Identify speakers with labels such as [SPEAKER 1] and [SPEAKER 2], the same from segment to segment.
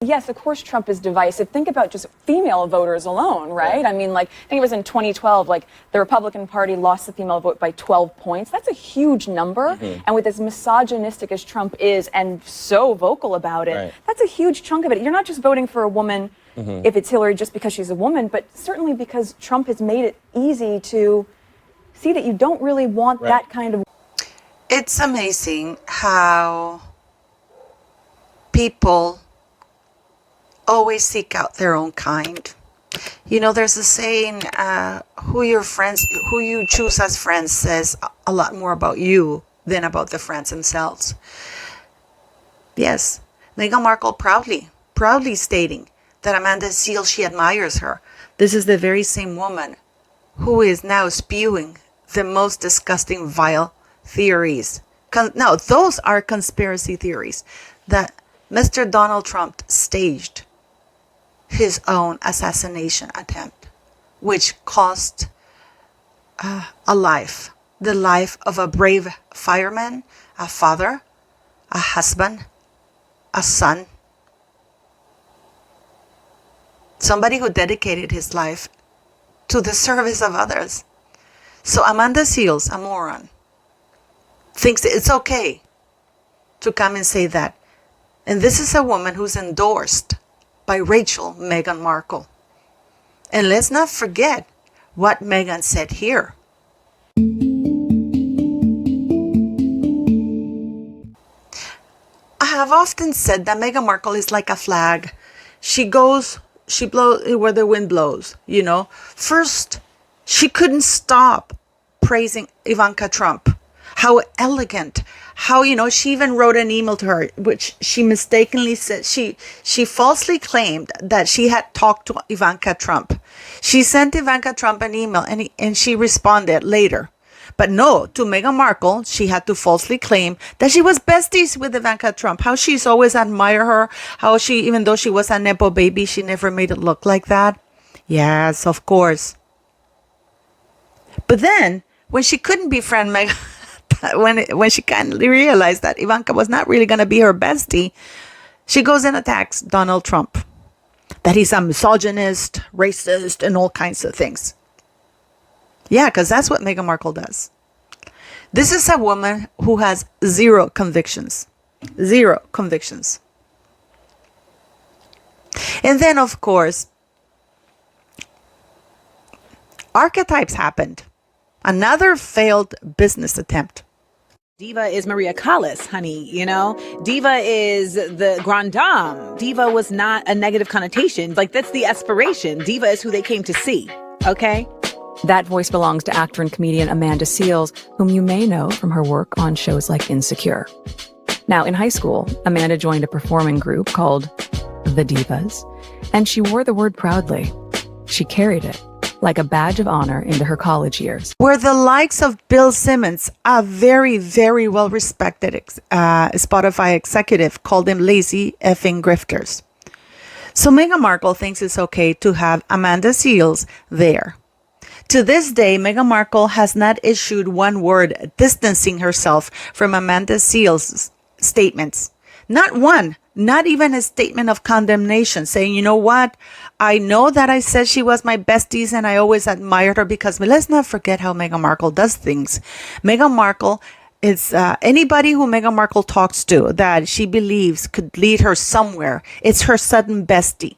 [SPEAKER 1] Yes, of course Trump is divisive. Think about just female voters alone, right? I mean, like, I think it was in 2012, like, the Republican Party lost the female vote by 12 points. That's a huge number. And with as misogynistic as Trump is and so vocal about it, that's a huge chunk of it. You're not just voting for a woman if it's Hillary just because she's a woman, but certainly because Trump has made it easy to see that you don't really want that kind of...
[SPEAKER 2] It's amazing how people always seek out their own kind. You know, there's a saying, who you choose as friends says a lot more about you than about the friends themselves. Yes, Meghan Markle proudly stating that Amanda Seales, she admires her. This is the very same woman who is now spewing the most disgusting, vile theories. No, those are conspiracy theories that Mr. Donald Trump staged his own assassination attempt, which cost a life, the life of a brave fireman, a father, a husband, a son, somebody who dedicated his life to the service of others. So Amanda Seales, a moron, thinks it's okay to come and say that. And this is a woman who's endorsed by Meghan Markle. And let's not forget what Meghan said here. I have often said that Meghan Markle is like a flag. She blows where the wind blows, you know. First, she couldn't stop praising Ivanka Trump. How elegant, how, you know, she even wrote an email to her, which she mistakenly said, she falsely claimed that she had talked to Ivanka Trump. She sent Ivanka Trump an email and she responded later. But no, to Meghan Markle, she had to falsely claim that she was besties with Ivanka Trump. How she's always admired her. How she, even though she was a Nepo baby, she never made it look like that. Yes, of course. But then, when she couldn't befriend Meghan, when she kindly realized that Ivanka was not really going to be her bestie, she goes and attacks Donald Trump. That he's a misogynist, racist, and all kinds of things. Yeah, because that's what Meghan Markle does. This is a woman who has zero convictions. Zero convictions. And then, of course, archetypes happened. Another failed business attempt.
[SPEAKER 3] Diva is Maria Callas, honey, you know? Diva is the grande dame. Diva was not a negative connotation. Like, that's the aspiration. Diva is who they came to see, okay?
[SPEAKER 1] That voice belongs to actor and comedian Amanda Seales, whom you may know from her work on shows like Insecure. Now, in high school, Amanda joined a performing group called The Divas, and she wore the word proudly. She carried it like a badge of honor into her college years.
[SPEAKER 2] Where the likes of Bill Simmons, a very, very well-respected Spotify executive, called them lazy effing grifters. So Meghan Markle thinks it's okay to have Amanda Seales there. To this day, Meghan Markle has not issued one word distancing herself from Amanda Seales' statements. Not one. Not even a statement of condemnation, saying, you know what, I know that I said she was my besties and I always admired her, because let's not forget how Meghan Markle does things. Meghan Markle is anybody who Meghan Markle talks to that she believes could lead her somewhere. It's her sudden bestie,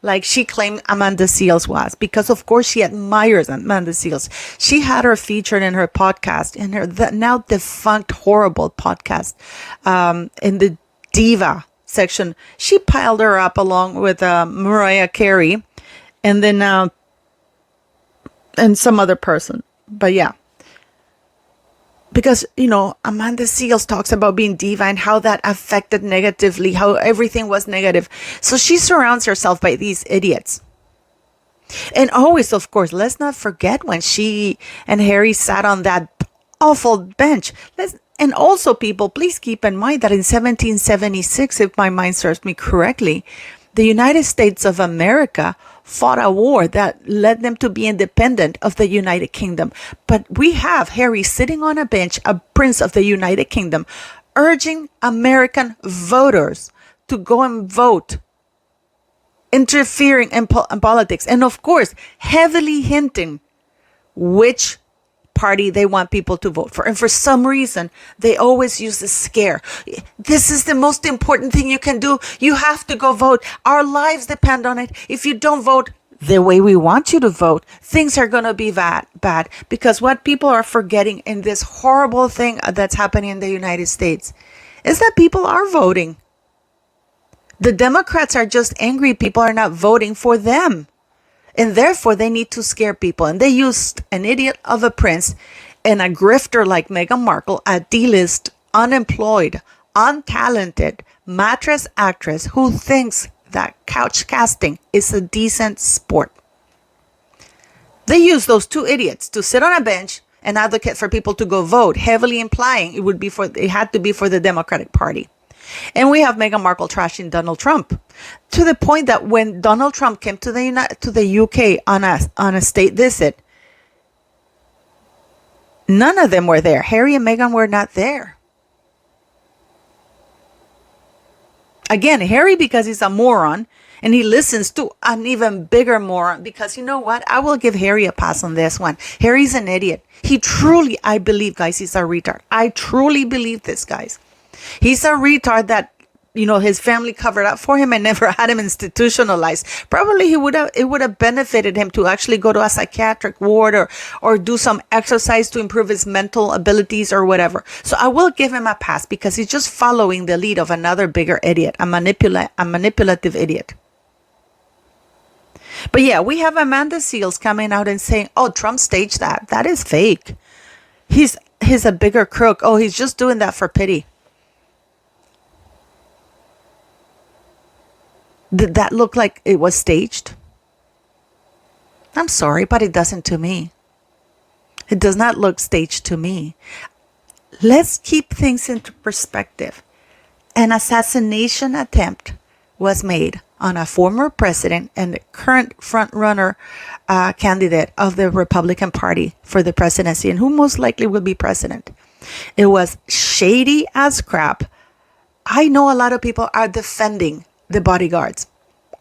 [SPEAKER 2] like she claimed Amanda Seales was, because of course she admires Amanda Seales. She had her featured in her podcast, in her now defunct horrible podcast, in the Diva section. She piled her up along with Mariah Carey and then and some other person. But yeah, because, you know, Amanda Seales talks about being diva and how that affected negatively, how everything was negative. So she surrounds herself by these idiots. And always, of course, let's not forget when she and Harry sat on that awful bench. And also, people, please keep in mind that in 1776, if my mind serves me correctly, the United States of America fought a war that led them to be independent of the United Kingdom. But we have Harry sitting on a bench, a prince of the United Kingdom, urging American voters to go and vote interfering in politics, and of course, heavily hinting which party they want people to vote for. And for some reason, they always use the scare. This is the most important thing you can do. You have to go vote. Our lives depend on it. If you don't vote the way we want you to vote, things are going to be bad. Because what people are forgetting in this horrible thing that's happening in the United States is that people are voting. The Democrats are just angry people are not voting for them. And therefore, they need to scare people. And they used an idiot of a prince and a grifter like Meghan Markle, a D-list, unemployed, untalented mattress actress who thinks that couch casting is a decent sport. They used those two idiots to sit on a bench and advocate for people to go vote, heavily implying it had to be for the Democratic Party. And we have Meghan Markle trashing Donald Trump to the point that when Donald Trump came to the UK on a state visit, none of them were there. Harry and Meghan were not there. Again, Harry because he's a moron and he listens to an even bigger moron because you know what? I will give Harry a pass on this one. Harry's an idiot. He truly, I believe, guys, he's a retard. I truly believe this, guys. He's a retard that, his family covered up for him and never had him institutionalized. Probably it would have benefited him to actually go to a psychiatric ward or do some exercise to improve his mental abilities or whatever. So I will give him a pass because he's just following the lead of another bigger idiot, a manipulative idiot. But yeah, we have Amanda Seales coming out and saying, oh, Trump staged that. That is fake. He's a bigger crook. Oh, he's just doing that for pity. Did that look like it was staged? I'm sorry, but it doesn't to me. It does not look staged to me. Let's keep things into perspective. An assassination attempt was made on a former president and the current front-runner candidate of the Republican Party for the presidency and who most likely will be president. It was shady as crap. I know a lot of people are defending the bodyguards.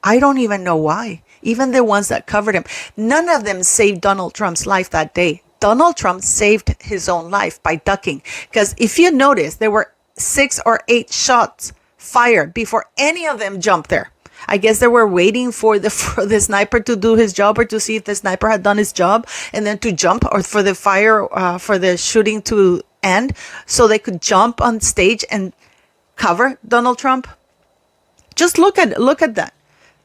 [SPEAKER 2] I don't even know why. Even the ones that covered him. None of them saved Donald Trump's life that day. Donald Trump saved his own life by ducking. Because if you notice, there were 6 or 8 shots fired before any of them jumped there. I guess they were waiting for the sniper to do his job or to see if the sniper had done his job and then to jump or for the for the shooting to end so they could jump on stage and cover Donald Trump. Just look at that.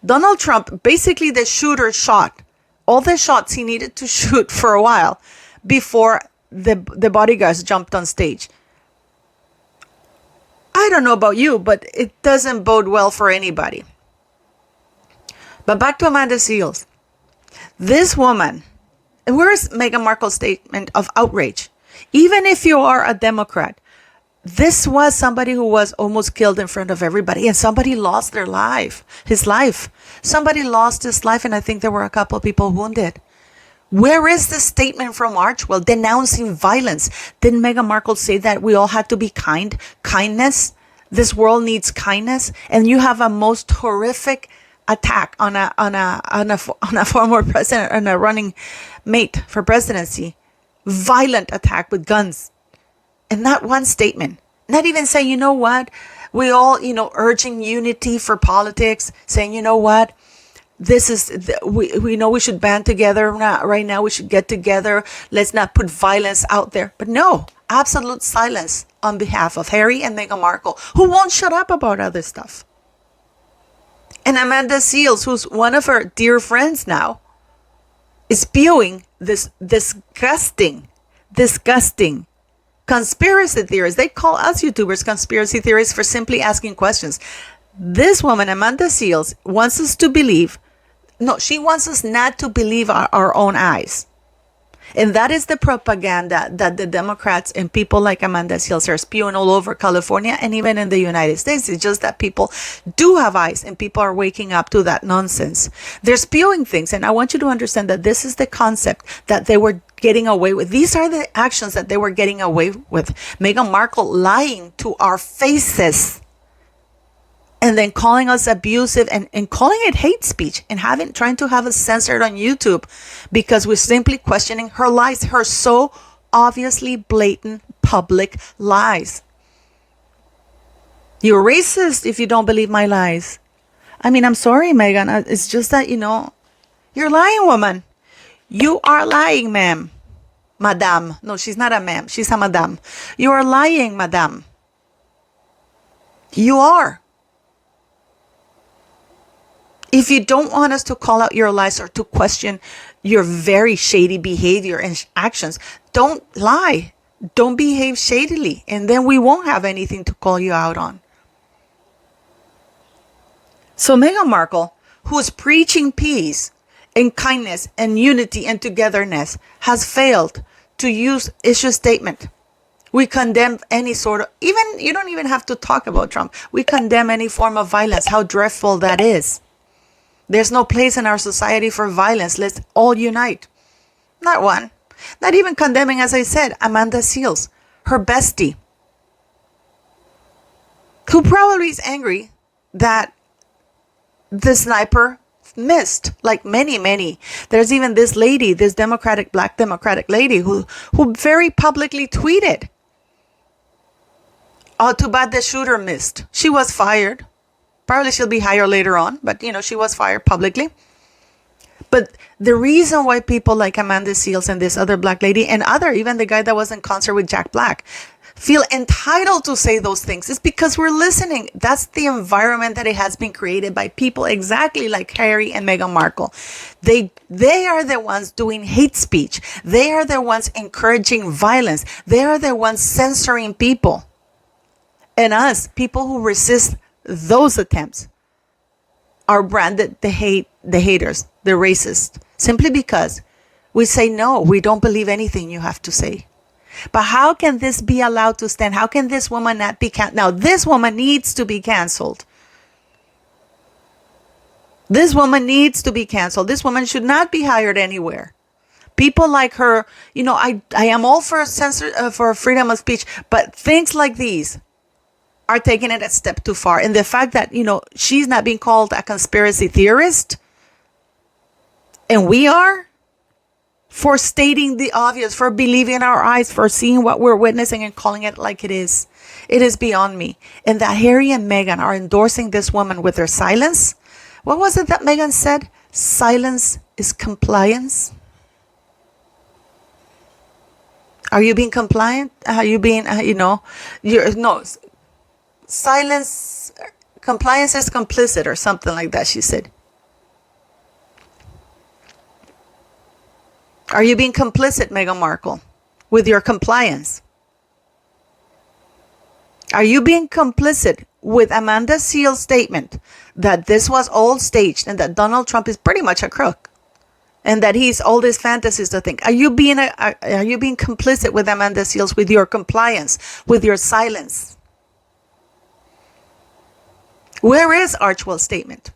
[SPEAKER 2] Donald Trump, basically the shooter shot all the shots he needed to shoot for a while before the bodyguards jumped on stage. I don't know about you, but it doesn't bode well for anybody. But back to Amanda Seales. This woman, and where's Meghan Markle's statement of outrage? Even if you are a Democrat, this was somebody who was almost killed in front of everybody, and somebody lost his life. Somebody lost his life, and I think there were a couple of people wounded. Where is the statement from Archewell denouncing violence? Didn't Meghan Markle say that we all had to be kind? Kindness? This world needs kindness, and you have a most horrific attack on a former president and a running mate for presidency. Violent attack with guns. And not one statement, not even saying, you know what, we all, urging unity for politics, saying, you know what, this is, we know we should band together right now, we should get together, let's not put violence out there. But no, absolute silence on behalf of Harry and Meghan Markle, who won't shut up about other stuff. And Amanda Seales, who's one of her dear friends now, is spewing this disgusting conspiracy theories. They call us YouTubers conspiracy theories for simply asking questions. This woman, Amanda Seales, wants us to believe. No, she wants us not to believe our own eyes. And that is the propaganda that the Democrats and people like Amanda Seales are spewing all over California and even in the United States. It's just that people do have eyes and people are waking up to that nonsense. They're spewing things. And I want you to understand that this is the concept that they were getting away with. These are the actions that they were getting away with. Meghan Markle lying to our faces and then calling us abusive and calling it hate speech and trying to have us censored on YouTube because we're simply questioning her lies, her so obviously blatant public lies. You're racist if you don't believe my lies. I mean, I'm sorry, Meghan. It's just that, you're lying, woman. You are lying, ma'am. Madame. No, she's not a ma'am. She's a madame. You are lying, madame. You are. If you don't want us to call out your lies or to question your very shady behavior and actions, don't lie. Don't behave shadily. And then we won't have anything to call you out on. So Meghan Markle, who is preaching peace and kindness and unity and togetherness, has failed to use issue statement. We condemn any sort of, you don't even have to talk about Trump. We condemn any form of violence, how dreadful that is. There's no place in our society for violence. Let's all unite. Not one. Not even condemning, as I said, Amanda Seales, her bestie, who probably is angry that the sniper missed, like many. There's even this lady, this black Democratic lady who very publicly tweeted, "Oh, too bad the shooter missed. She was fired." Probably she'll be hired later on, but she was fired publicly. But the reason why people like Amanda Seales and this other black lady and even the guy that was in concert with Jack Black feel entitled to say those things is because we're listening. That's the environment that it has been created by people exactly like Harry and Meghan Markle. They are the ones doing hate speech. They are the ones encouraging violence. They are the ones censoring people. And us, people who resist those attempts, are branded the haters, the racist, simply because we say, no, we don't believe anything you have to say. But how can this be allowed to stand? How can this woman not be canceled? Now, this woman needs to be canceled. This woman needs to be canceled. This woman should not be hired anywhere. People like her, I am all for for freedom of speech, but things like these are taking it a step too far. And the fact that, she's not being called a conspiracy theorist, and we are, for stating the obvious, for believing our eyes, for seeing what we're witnessing and calling it like it is beyond me. And that Harry and Meghan are endorsing this woman with their silence. What was it that Meghan said? Silence is compliance. Are you being compliant? Are you being, silence, compliance is complicit or something like that, she said. Are you being complicit, Meghan Markle, with your compliance? Are you being complicit with Amanda Seales' statement that this was all staged and that Donald Trump is pretty much a crook and that he's all these fantasies to think? Are you being complicit with Amanda Seales with your compliance, with your silence? Where is Archewell's statement?